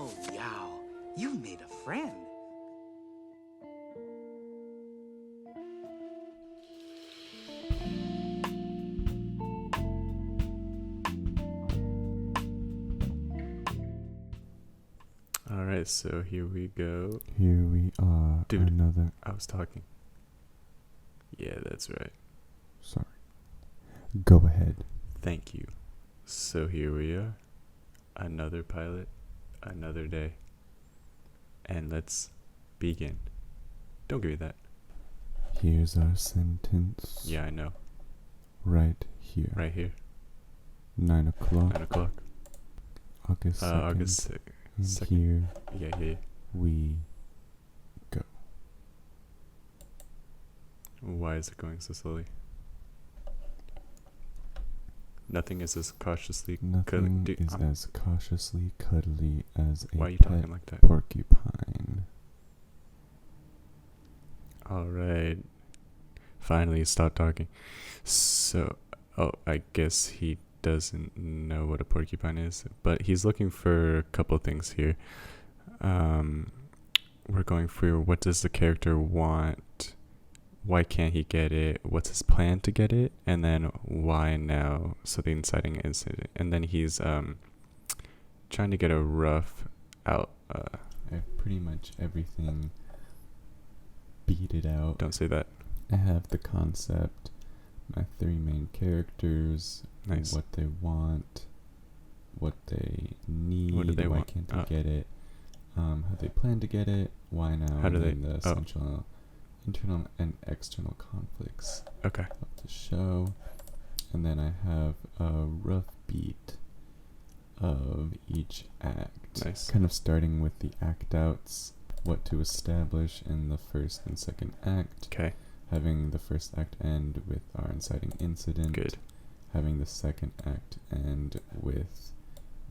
Oh, Yao, you made a friend. Alright, so here we go. Here we are. Dude. Another. I was talking. Yeah, that's right. Sorry. Go ahead. Thank you. So here we are. Another pilot, another day. And let's begin. Don't give me that. Here's our sentence. Yeah, I know. Right here. Right here. 9 o'clock. 9 o'clock. August 2nd. August And 2nd. here Yeah. we go. Why is it going so slowly? Nothing is as cautiously Nothing Dude, is as cautiously cuddly as a why are you pet talking like that? porcupine. Alright. Finally, stop talking. So, I guess he doesn't know what a porcupine is, but he's looking for a couple things here. We're going through what does the character want, why can't he get it, what's his plan to get it, and then why now, so the inciting incident. And then he's trying to get a rough out. I have pretty much everything beat out. Don't say that. I have the concept, my 3 main characters, Nice. what they want, what they need, What do they why want? can't they Oh. get it, how they plan to get it, why now, How do and they- then the oh. essential internal and external conflicts Okay. of the show. And then I have a rough beat of each act. Nice. Kind of starting with the act outs, what to establish in the first and second act. Okay. Having the first act end with our inciting incident. Good. Having the second act end with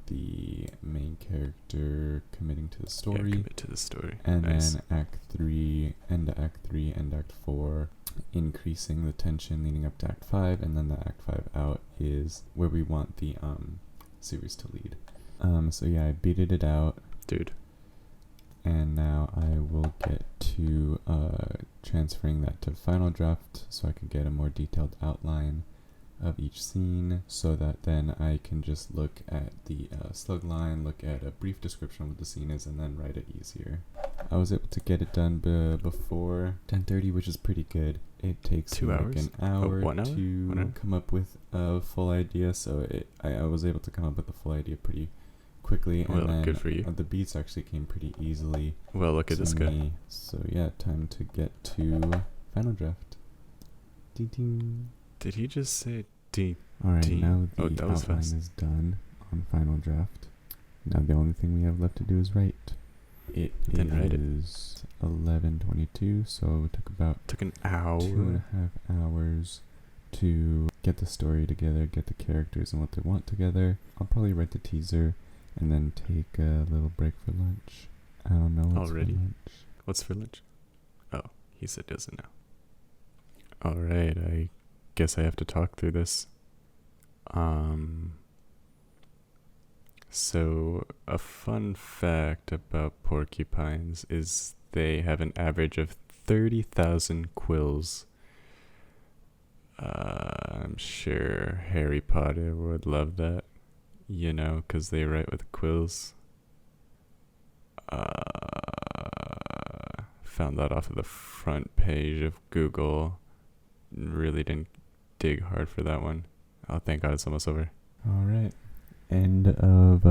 the main character committing to the Yeah, story. commit to the story. And Nice. then Act 3 and Act 4, increasing the tension leading up to Act 5, and then the Act 5 out is where we want the series to lead. So yeah, I beated it out, Dude. and now I will get to transferring that to Final Draft so I can get a more detailed outline of each scene, so that then I can just look at the slug line, look at a brief description of what the scene is, and then write it easier. I was able to get it done before 10:30, which is pretty good. It takes 2 me like hours? an hour 1 hour? to 1 hour? come up with a full idea, so I was able to come up with a full idea pretty quickly, Well, and then good for you. The beats actually came pretty easily Well, look at to this guy. me. So yeah, time to get to Final Draft. Ding. Did he just say D? Alright, Ding. now the Oh, that was outline fast. is done on Final Draft. Now the only thing we have left to do is write. It Then write it. is 11:22, so it took about Took an hour. 2.5 hours to get the story together, get the characters and what they want together. I'll probably write the teaser and then take a little break for lunch. I don't know what's Already? for lunch. What's for lunch? Oh, he said doesn't know. Alright, I guess I have to talk through this. So a fun fact about porcupines is they have an average of 30,000 quills. I'm sure Harry Potter would love that, you know, 'cause they write with quills. Found that off of the front page of Google. Really didn't dig hard for that one. Oh, thank God it's almost over. Alright. End of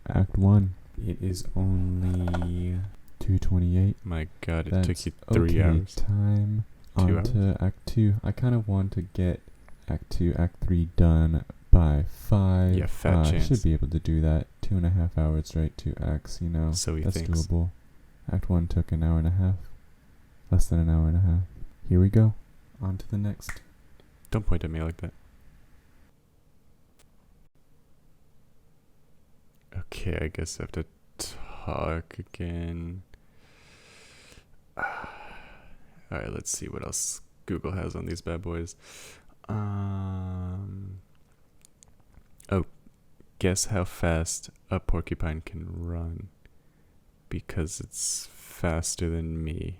Act 1. It is only 2:28. My God, it That's took you 3 okay hours. Time. 2 On to Act 2. I kind of want to get Act 2, Act 3 done by 5. Yeah, fat I chance. should be able to do that. 2.5 hours, right? 2 acts, you know. So he That's thinks. doable. Act 1 took an hour and a half. Less than an hour and a half. Here we go. On to the next. Don't point at me like that. Okay, I guess I have to talk again. Alright, let's see what else Google has on these bad boys. Oh, guess how fast a porcupine can run. because it's faster than me.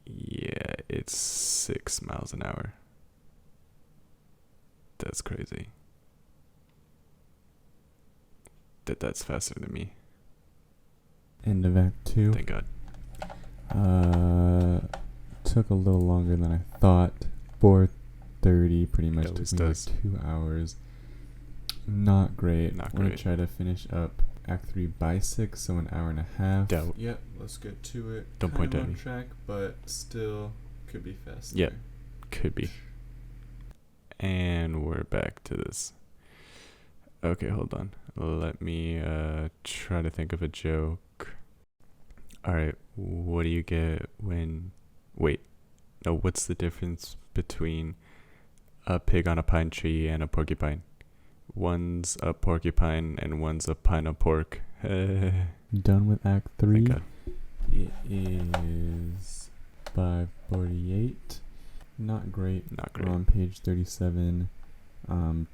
Yeah, it's 6 miles an hour. That's crazy. That's faster than me. End of Act 2. Thank God. Took a little longer than I thought. 4:30 pretty much It always took me does. like 2 hours. Not great. Not I'm gonna great. try to finish up Act 3 by 6, so an hour and a half. Doubt. Yep, let's get to it. Don't point at on me. track, but still could be faster. Yep. Could be. And we're back to this. Okay, hold on. Let me try to think of a joke. Alright, what do you get when... Wait. No, what's the difference between a pig on a pine tree and a porcupine? One's a porcupine and one's a pine of pork. Done with Act 3. Thank God. It is 5:48. Not great. Not We're great. on page 37.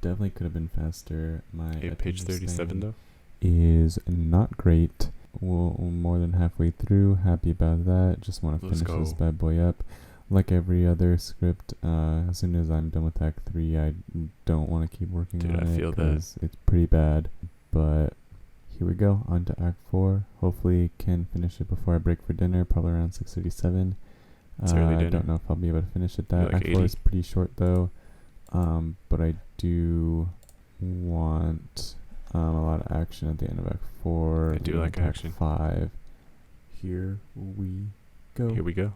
Definitely could have been faster. My Page attention 37 span though? is not great. Well, more than halfway through. Happy about that. Just want to Let's finish this go. bad boy up. Like every other script, as soon as I'm done with Act 3, I don't want to keep working Dude, on I it feel that. because it's pretty bad. But here we go. On to Act 4. Hopefully can finish it before I break for dinner, probably around 6:37. It's early I dinner. don't know if I'll be able to finish it that. You're like Act 4 80. is pretty short though. But I do want a lot of action at the end of Act 4. I do leading like into action. Act 5. Here we go. Here we go.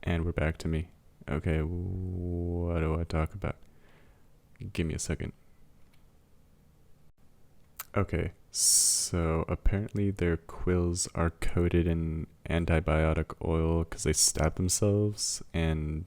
And we're back to me. Okay, what do I talk about? Give me a second. Okay, so apparently their quills are coated in antibiotic oil because they stab themselves, and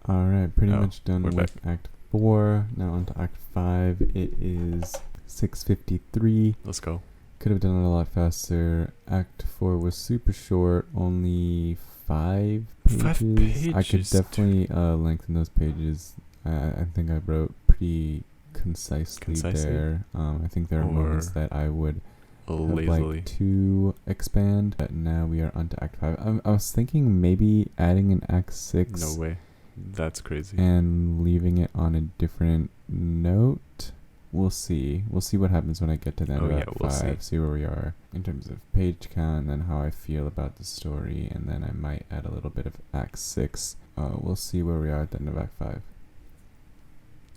Alright, pretty Oh, much done we're with Act 4. Now on to Act 5. It is 6:53. let's go. Could have done it a lot faster. Act 4 was super short, only 5 pages. 5 I could pages, definitely lengthen those pages. I think I wrote pretty concisely there. I think there are moments Or that I would have lazily. liked to expand. But now we are on to Act 5. I was thinking maybe adding an Act 6 No way. That's crazy. and leaving it on a different note. We'll see. We'll see what happens when I get to the end Oh, of yeah, Act we'll 5. See where we are in terms of page count and then how I feel about the story. And then I might add a little bit of Act 6. We'll see where we are at the end of Act 5.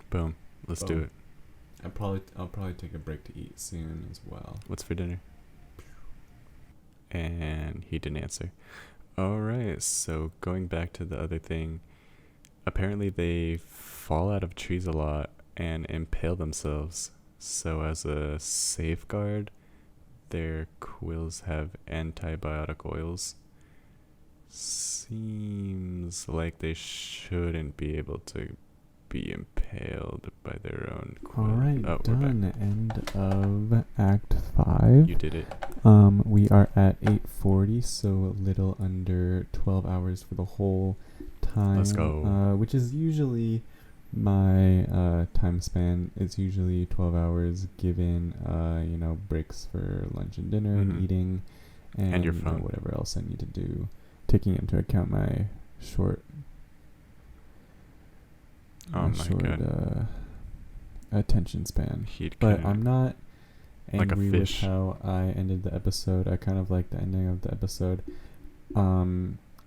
Boom. Let's do Boom. it. I'll probably take a break to eat soon as well. What's for dinner? And he didn't answer. Alright, so going back to the other thing. Apparently they fall out of trees a lot and impale themselves. So as a safeguard, their quills have antibiotic oils. Seems like they shouldn't be able to be impaled by their own quill. Alright, Oh, we're back. done. End of Act 5. You did it. We are at 8:40, so a little under 12 hours for the whole time. Let's go. Which is usually my time span. It's usually 12 hours given, breaks for lunch and dinner and Mhm. eating, and your phone. whatever else I need to do, taking into account my short. Oh my God. Attention span. He'd But kinda- I'm not Like a angry with fish. how I ended the episode. I kind of like the ending of the episode.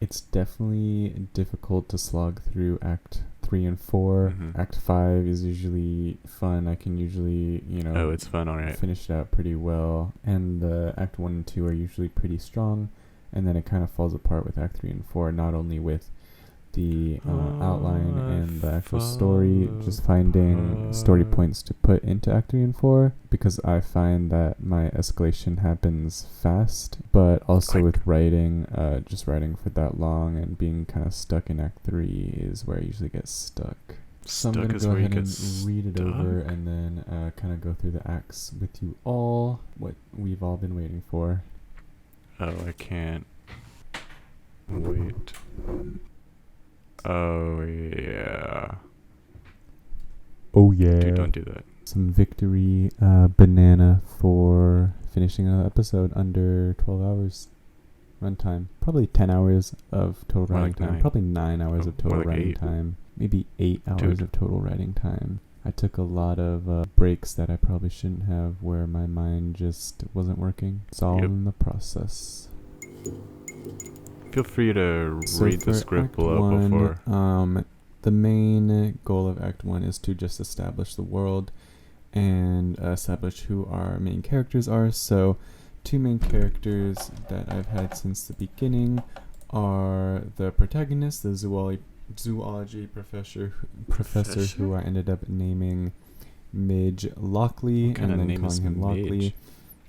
It's definitely difficult to slog through Act 3 and 4. Mhm. Act 5 is usually fun. I can usually, Oh, it's fun, alright. finish it out pretty well. And the Act 1 and 2 are usually pretty strong. And then it kind of falls apart with Act 3 and 4, not only with the outline and the actual story, just finding story points to put into Act 3 and 4, because I find that my escalation happens fast, but also Quick. with writing, just writing for that long and being kind of stuck in Act 3 is where I usually get stuck. So I'm Stuck going to is go where you ahead get and read it over stuck? and then kind of go through the acts with you all, what we've all been waiting for. Oh, I can't wait. Oh, yeah. Oh yeah. Dude, don't do that. some victory banana for finishing another episode under 12 hours runtime. Probably 10 hours of total More writing like time. 9. Probably 9 hours of total more like writing 8. time. Maybe 8 hours Dude. of total writing time. I took a lot of breaks that I probably shouldn't have, where my mind just wasn't working. It's all Yep. in the process. Feel free to So read the for script Act below 1, before. the main goal of Act 1 is to just establish the world and establish who our main characters are. So 2 main characters that I've had since the beginning are the protagonist, the zoology professor who I ended up naming Midge Lockley, What kind and of then name is calling him Lockley. Midge?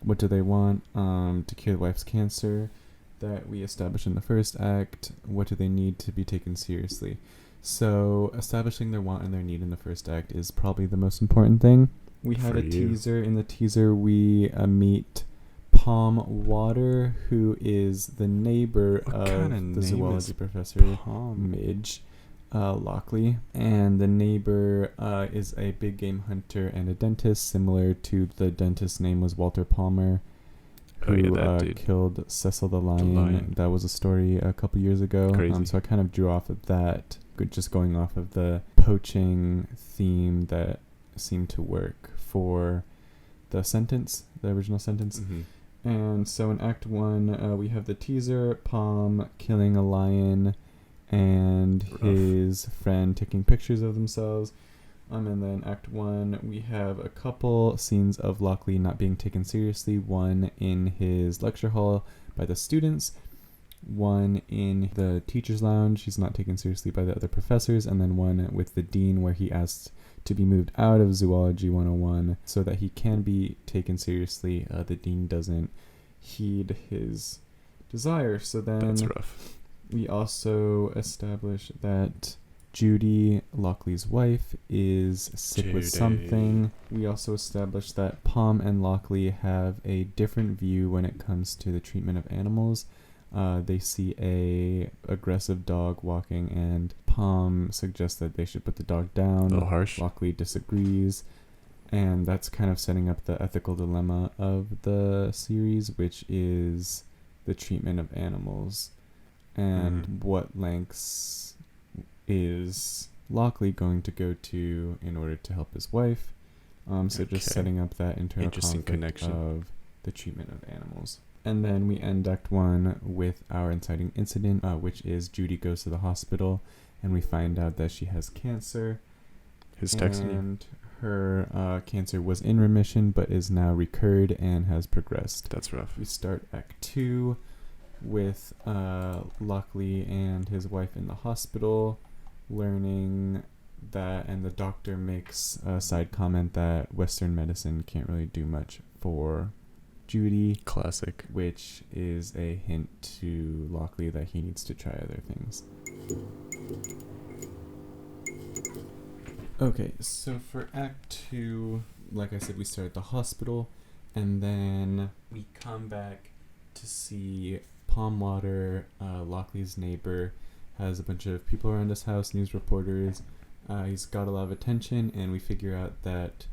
What do they want? To cure the wife's cancer that we established in the first act. What do they need to be taken seriously? So establishing their want and their need in the first act is probably the most important thing. We had For a you. teaser. In the teaser, we meet Palm Water, who is the neighbor What of kind the of name zoology is professor, Palm? Midge Lockley. And the neighbor is a big game hunter and a dentist, similar to the dentist's name was Walter Palmer, Oh yeah, who that dude. killed Cecil the lion. lion. That was a story a couple years ago. Crazy. So I kind of drew off of that, just going off of the poaching theme that seemed to work for the original sentence. Mm-hmm. And so in Act 1, we have the teaser, Palm killing a lion and Rough. his friend taking pictures of themselves. And then Act 1, we have a couple scenes of Lockley not being taken seriously. One in his lecture hall by the students, one in the teacher's lounge, he's not taken seriously by the other professors, and then one with the dean where he asks to be moved out of Zoology 101 so that he can be taken seriously. The dean doesn't heed his desire. So then That's rough. we also establish that Judy, Lockley's wife, is sick with Judy. something. We also established that Palm and Lockley have a different view when it comes to the treatment of animals. They see a aggressive dog walking, and Palm suggests that they should put the dog down. A little harsh. Lockley disagrees, and that's kind of setting up the ethical dilemma of the series, which is the treatment of animals and what lengths is Lockley going to go to in order to help his wife. So just Okay. setting up that internal Interesting conflict connection. of the treatment of animals. And then we end Act 1 with our inciting incident, which is Judy goes to the hospital and we find out that she has cancer. Who's texting you? And her cancer was in remission but is now recurred and has progressed. That's rough. We start Act 2 with Lockley and his wife in the hospital, learning that, and the doctor makes a side comment that Western medicine can't really do much for Judy, Classic. which is a hint to Lockley that he needs to try other things. Okay, so for Act 2, like I said, we start at the hospital, and then we come back to see Palm Water, Lockley's neighbor, has a bunch of people around his house, news reporters. He's got a lot of attention, and we figure out that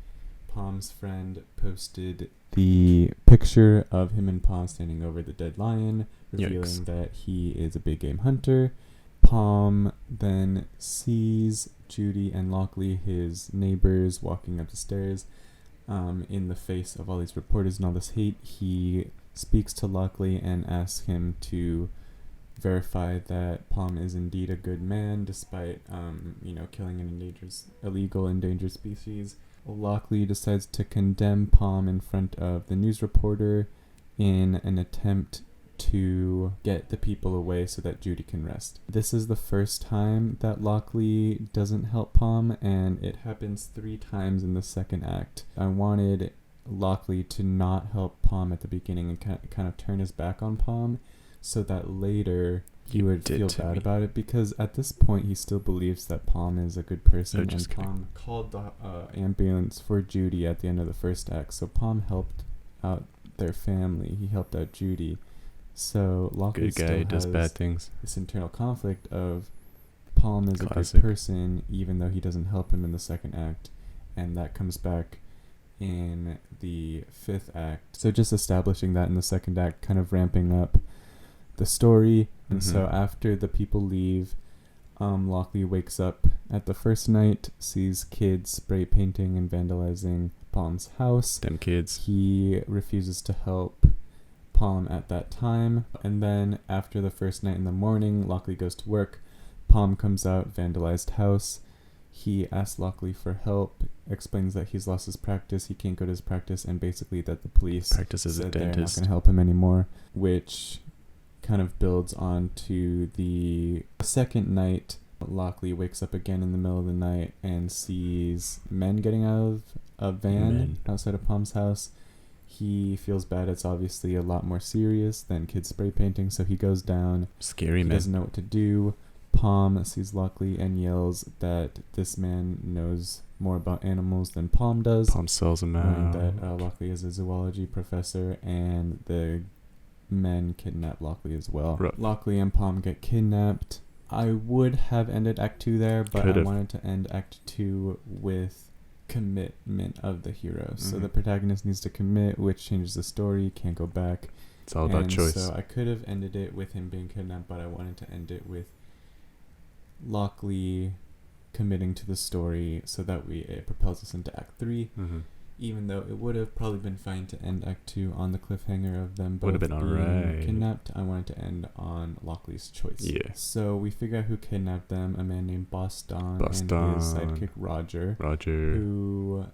Palm's friend posted the picture of him and Palm standing over the dead lion, revealing Yikes. that he is a big game hunter. Palm then sees Judy and Lockley, his neighbors, walking up the stairs. In the face of all these reporters and all this hate, he speaks to Lockley and asks him to verify that Palm is indeed a good man, despite killing an illegal endangered species. Lockley decides to condemn Palm in front of the news reporter in an attempt to get the people away so that Judy can rest. This is the first time that Lockley doesn't help Palm, and it happens 3 times in the second act. I wanted Lockley to not help Palm at the beginning and kind of turn his back on Palm, so that later he would feel bad about it, because at this point he still believes that Palm is a good person, and Palm called the ambulance for Judy at the end of the first act, so Palm helped out their family. He helped out Judy. So Lockley Good guy still does has bad things. this internal conflict of Palm is a Classic. good person even though he doesn't help him in the second act, and that comes back in the 5th act. So just establishing that in the 2nd act, kind of ramping up the story. And so after the people leave, Lockley wakes up at the first night, sees kids spray painting and vandalizing Palm's house. Them kids. He refuses to help Palm at that time. And then after the first night in the morning, Lockley goes to work. Palm comes out, vandalized house. He asks Lockley for help, explains that he's lost his practice, he can't go to his practice, and basically that the police Practice as a said they're not dentist. going to help him anymore, which kind of builds on to the second night. Lockley wakes up again in the middle of the night and sees men getting out of a van outside of Palm's house. He feels bad. It's obviously a lot more serious than kids spray painting, so he goes down. Scary He man. doesn't know what to do. Palm sees Lockley and yells that this man knows more about animals than Palm does. Palm sells him Knowing out. that Lockley is a zoology professor, and the men kidnap Lockley as well. Rough. Lockley and Palm get kidnapped. I would have ended Act 2 there, but Could've. I wanted to end Act 2 with commitment of the hero. So Mhm. the protagonist needs to commit, which changes the story, can't go back. It's all about And choice. So I could have ended it with him being kidnapped, but I wanted to end it with Lockley committing to the story, so that it propels us into Act 3. Mm-hmm. Even though it would have probably been fine to end Act 2 on the cliffhanger of them both Would have been being alright. kidnapped, I wanted to end on Lockley's choice. Yeah. So we figure out who kidnapped them, a man named Boston and his Boston. sidekick Roger, Roger. who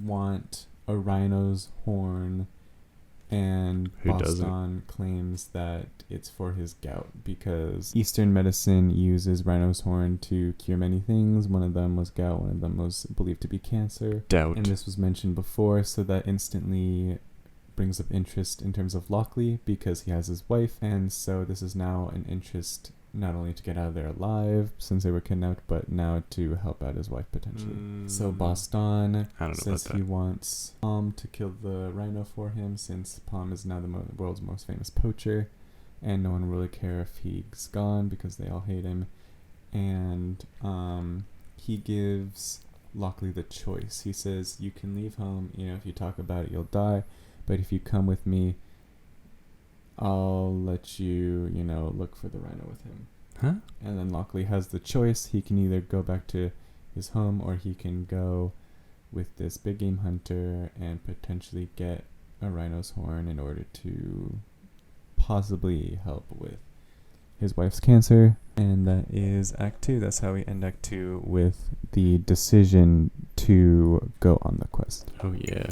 want a rhino's horn, and Who doesn't? Boston claims that it's for his gout, because Eastern medicine uses rhino's horn to cure many things. One of them was gout, one of them was believed to be cancer. Doubt. And this was mentioned before, so that instantly brings up interest in terms of Lockley, because he has his wife, and so this is now an interest not only to get out of there alive since they were kidnapped, but now to help out his wife potentially. So Boston I don't know says about he that. wants Palm to kill the rhino for him, since Palm is now the world's most famous poacher, and no one will really care if he's gone because they all hate him. And he gives Lockley the choice. He says, you can leave home, if you talk about it you'll die, but if you come with me, I'll let you, look for the rhino with him. Huh? And then Lockley has the choice. He can either go back to his home, or he can go with this big game hunter and potentially get a rhino's horn in order to possibly help with his wife's cancer. And that is Act 2. That's how we end Act 2, with the decision to go on the quest. Oh yeah.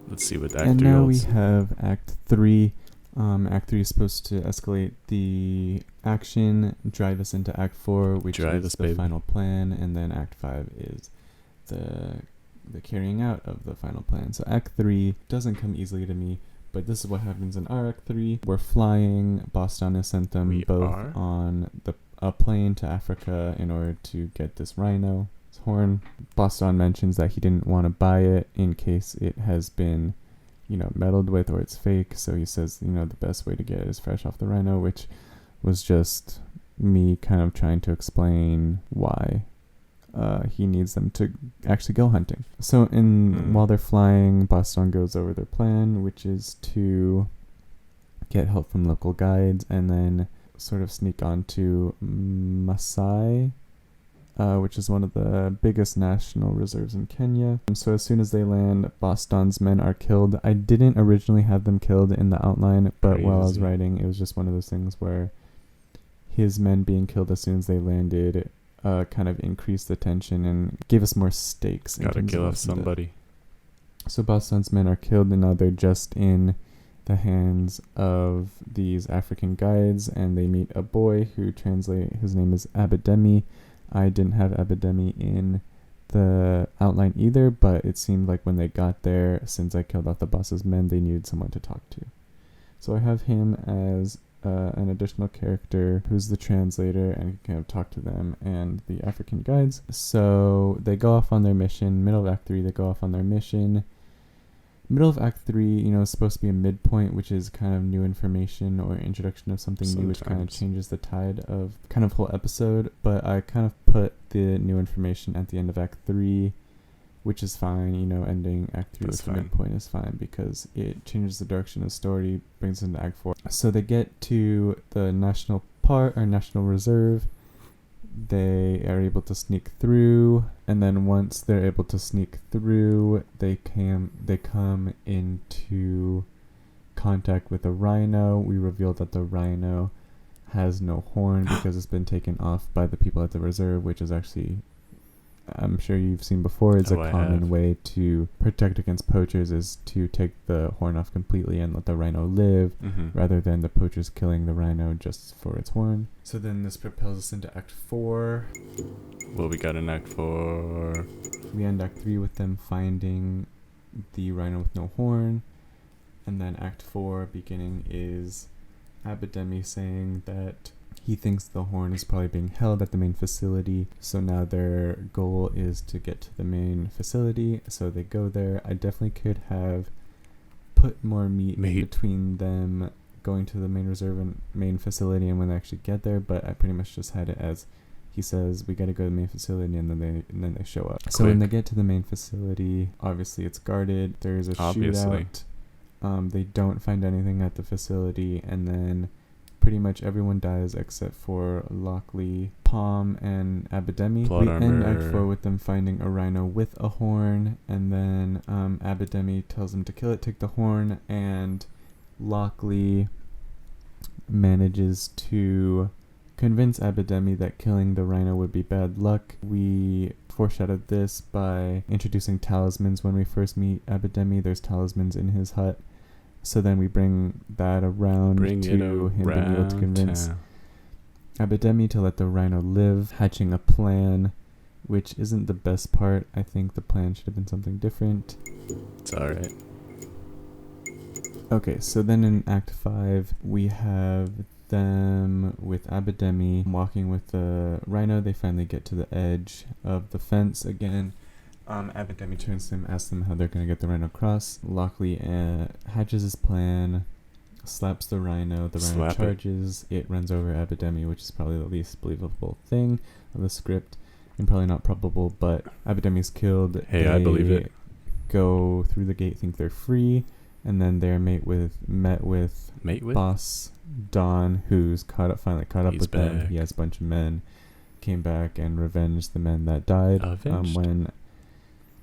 Let's see what Act And 3 now holds. we have Act 3. Act 3 is supposed to escalate the action, drive us into Act 4, which Drive is us, the baby. final plan, and then Act 5 is the carrying out of the final plan. So Act 3 doesn't come easily to me, but this is what happens in our Act 3. We're flying. Boston has sent them We both are? on a plane to Africa in order to get this rhino horn. Boston mentions that he didn't want to buy it in case it has been meddled with or it's fake, so he says the best way to get it is fresh off the rhino, which was just me kind of trying to explain why he needs them to actually go hunting. So while they're flying, Boston goes over their plan, which is to get help from local guides and then sort of sneak onto Masai, which is one of the biggest national reserves in Kenya. So as soon as they land, Boston's men are killed. I didn't originally have them killed in the outline, but while I was Crazy. writing, it was just one of those things where his men being killed as soon as they landed kind of increased the tension and gave us more stakes. in Gotta terms kill of off what he did. somebody. So Boston's men are killed, and now they're just in the hands of these African guides, and they meet a boy who his name is Abidemi. I didn't have Abidemi in the outline either, but it seemed like when they got there, since I killed off the boss's men, they needed someone to talk to. So I have him as an additional character who's the translator and can kind of talk to them and the African guides. So they go off on their mission. Middle of Act 3, they go off on their mission. Middle of Act 3, is supposed to be a midpoint, which is kind of new information or introduction of something new, which kind of Sometimes. changes the tide of kind of whole episode. But I kind of put the new information at the end of Act 3 which is fine. Ending Act 3 That's with the fine. midpoint is fine because it changes the direction of the story, brings us into Act 4. So they get to the national park or national reserve. They are able to sneak through, and then once they're able to sneak through, they come into contact with a rhino. We reveal that the rhino has no horn because it's been taken off by the people at the reserve, which is actually, I'm sure you've seen before, it's I a common have. way to protect against poachers is to take the horn off completely and let the rhino live, rather than the poachers killing the rhino just for its horn. So then this propels us into Act 4. Well, we got an Act 4. We end Act 3 with them finding the rhino with no horn. And then Act 4 beginning is Abidemi saying that he thinks the horn is probably being held at the main facility. So now their goal is to get to the main facility. So they go there. I definitely could have put more meat between them going to the main reserve and main facility and when they actually get there. But I pretty much just had it as he says, we got to go to the main facility, and then they show up. So when they get to the main facility, obviously it's guarded. There's a shootout. They don't find anything at the facility, and then pretty much everyone dies except for Lockley, Palm, and Abidemi. We end Act 4 with them finding a rhino with a horn, and then Abidemi tells them to kill it, take the horn, and Lockley manages to convince Abidemi that killing the rhino would be bad luck. We foreshadowed this by introducing talismans when we first meet Abidemi. There's talismans in his hut. So then we bring that around to him being able to convince Abidemi to let the rhino live, hatching a plan, which isn't the best part. I think the plan should have been something different. It's alright. Okay, so then in Act 5, we have them with Abidemi walking with the rhino. They finally get to the edge of the fence again. Abidemi turns to him, asks them how they're going to get the rhino across. Lockley hatches his plan, slaps the rhino. The rhino charges. It runs over Abidemi, which is probably the least believable thing of the script, and probably not probable, but Abidemi's killed. Hey, I believe it. Go through the gate, think they're free, and then they're met with Boss Don, who's finally caught up with them. He has a bunch of men, came back and revenged the men that died when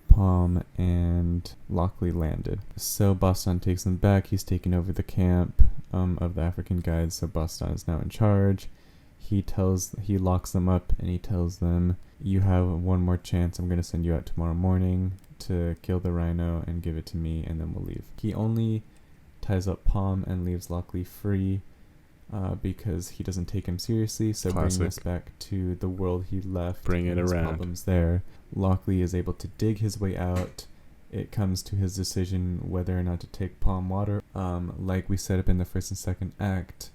Palm and Lockley landed. So Boston takes them back. He's taking over the camp of the African guides. So Boston is now in charge. He locks them up and he tells them, you have one more chance. I'm going to send you out tomorrow morning to kill the rhino and give it to me, and then we'll leave. He only ties up Palm and leaves Lockley free because he doesn't take him seriously. So bringing us back to the world he left. Bring it around. Problems there. Lockley is able to dig his way out. It comes to his decision whether or not to take Palm water. Like we set up in the first and second act,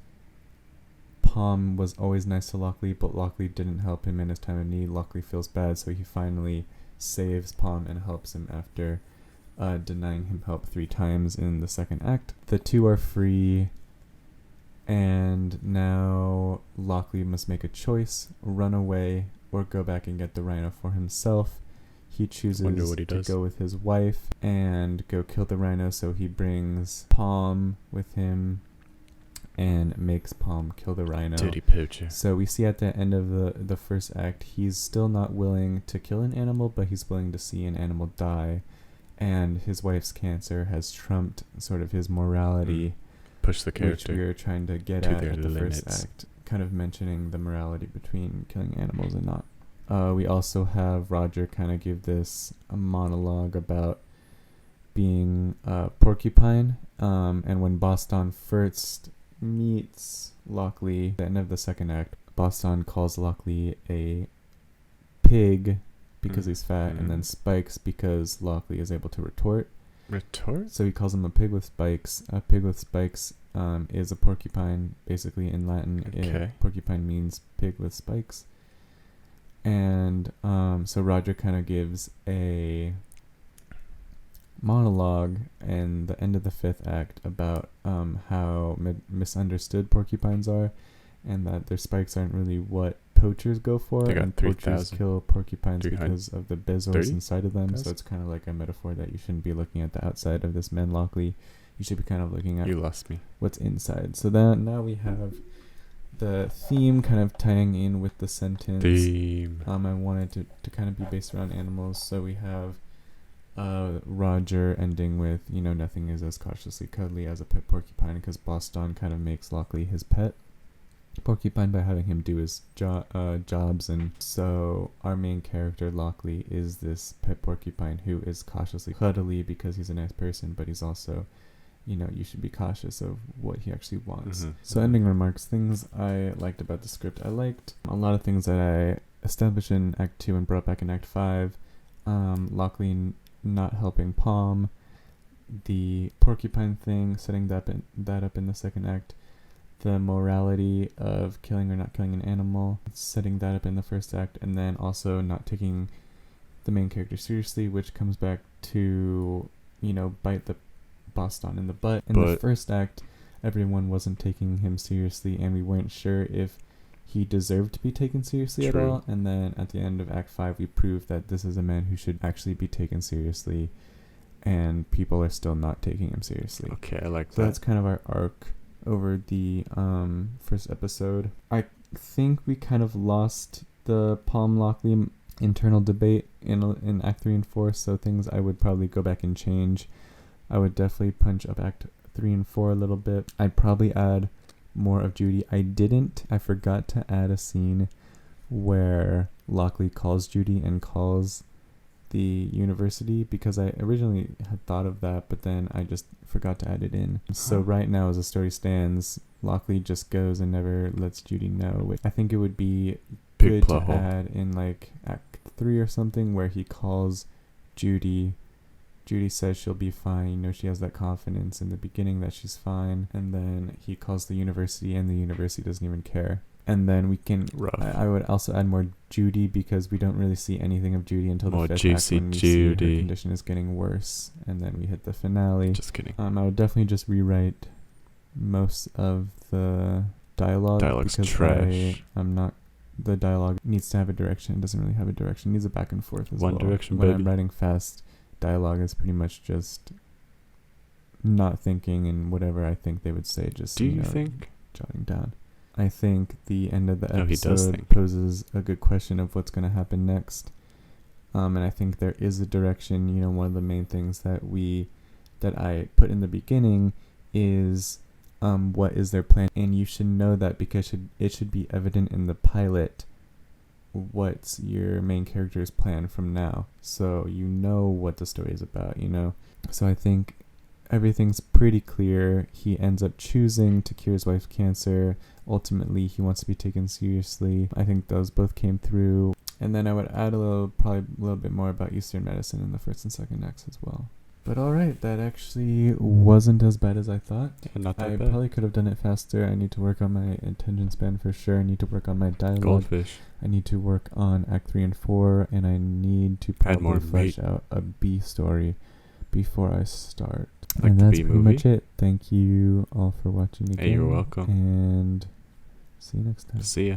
Palm was always nice to Lockley, but Lockley didn't help him in his time of need. Lockley feels bad, so he finally saves Palm and helps him after denying him help 3 times in the second act. The two are free, and now Lockley must make a choice: run away or go back and get the rhino for himself. He chooses to go with his wife and go kill the rhino, so he brings Palm with him and makes Palm kill the rhino. Dirty poacher. So we see at the end of the first act, he's still not willing to kill an animal, but he's willing to see an animal die. And his wife's cancer has trumped sort of his morality. Push the character, which we are trying to get at the first act. Kind of mentioning the morality between killing animals and not. We also have Roger kind of give a monologue about being a porcupine. And when Boston first meets Lockley at the end of the second act, Boston calls Lockley a pig because he's fat, and then spikes because Lockley is able to retort. So he calls him a pig with spikes. A pig with spikes is a porcupine, basically in Latin. Porcupine means pig with spikes. And so Roger kind of gives a monologue in the end of the 5th act about how misunderstood porcupines are, and that their spikes aren't really what poachers go for, They got and poachers 3,000. kill porcupines 300. because of the bezoars 30? inside of them. So 1,000? it's kind of like a metaphor that you shouldn't be looking at the outside of this man Lockley. You should be kind of looking at You lost me. what's inside. So then now we have the theme kind of tying in with the sentence. Theme. I wanted to kind of be based around animals. So we have Roger ending with, nothing is as cautiously cuddly as a pet porcupine, because Boston kind of makes Lockley his pet porcupine by having him do his jobs. And so our main character Lockley is this pet porcupine who is cautiously cuddly because he's a nice person, but he's also, you should be cautious of what he actually wants. Mm-hmm. So ending remarks, things I liked about the script. I liked a lot of things that I established in Act 2 and brought back in Act 5. Lockley not helping Palm, the porcupine thing, setting that up in the second act, the morality of killing or not killing an animal, setting that up in the first act, and then also not taking the main character seriously, which comes back to, bite the Boston in the butt. In the first act, everyone wasn't taking him seriously, and we weren't sure if he deserved to be taken seriously at all. And then at the end of Act 5, we proved that this is a man who should actually be taken seriously, and people are still not taking him seriously. Okay, I like that. So that's kind of our arc over the first episode. I think we kind of lost the Palm Lockley internal debate in Act 3 and 4, so things I would probably go back and change. I would definitely punch up Act 3 and 4 a little bit. I'd probably add more of Judy. I forgot to add a scene where Lockley calls Judy and calls the university, because I originally had thought of that, but then I just forgot to add it in. So right now, as the story stands, Lockley just goes and never lets Judy know, which I think it would be good to add in like Act 3 or something, where he calls Judy. Judy says she'll be fine. She has that confidence in the beginning that she's fine. And then he calls the university, and the university doesn't even care. And then we can... I would also add more Judy, because we don't really see anything of Judy until the fifth act, when we see her condition is getting worse. And then we hit the finale. Just kidding. I would definitely just rewrite most of the dialogue. Dialogue's because trash. I'm not... The dialogue needs to have a direction. It doesn't really have a direction. It needs a back and forth as well. One direction, when baby. I'm writing fast, dialogue is pretty much just not thinking and whatever I think they would say, just Do you think? jotting down. I think the end of the he does episode think. poses a good question of what's going to happen next. And I think there is a direction. One of the main things that I put in the beginning is what is their plan, and you should know that, because it should be evident in the pilot what's your main character's plan from now, so you know what the story is about. So I think everything's pretty clear. He ends up choosing to cure his wife's cancer. Ultimately, he wants to be taken seriously. I think those both came through. And then I would add probably a little bit more about Eastern medicine in the first and second acts as well. But alright, that actually wasn't as bad as I thought. Yeah, not that I bad. probably could have done it faster. I need to work on my attention span for sure. I need to work on my dialogue. Goldfish. I need to work on Act 3 and 4, and I need to probably flesh out a B story before I start. Like and the that's B pretty movie? much it. Thank you all for watching again. Hey, you're welcome. And see you next time. See ya.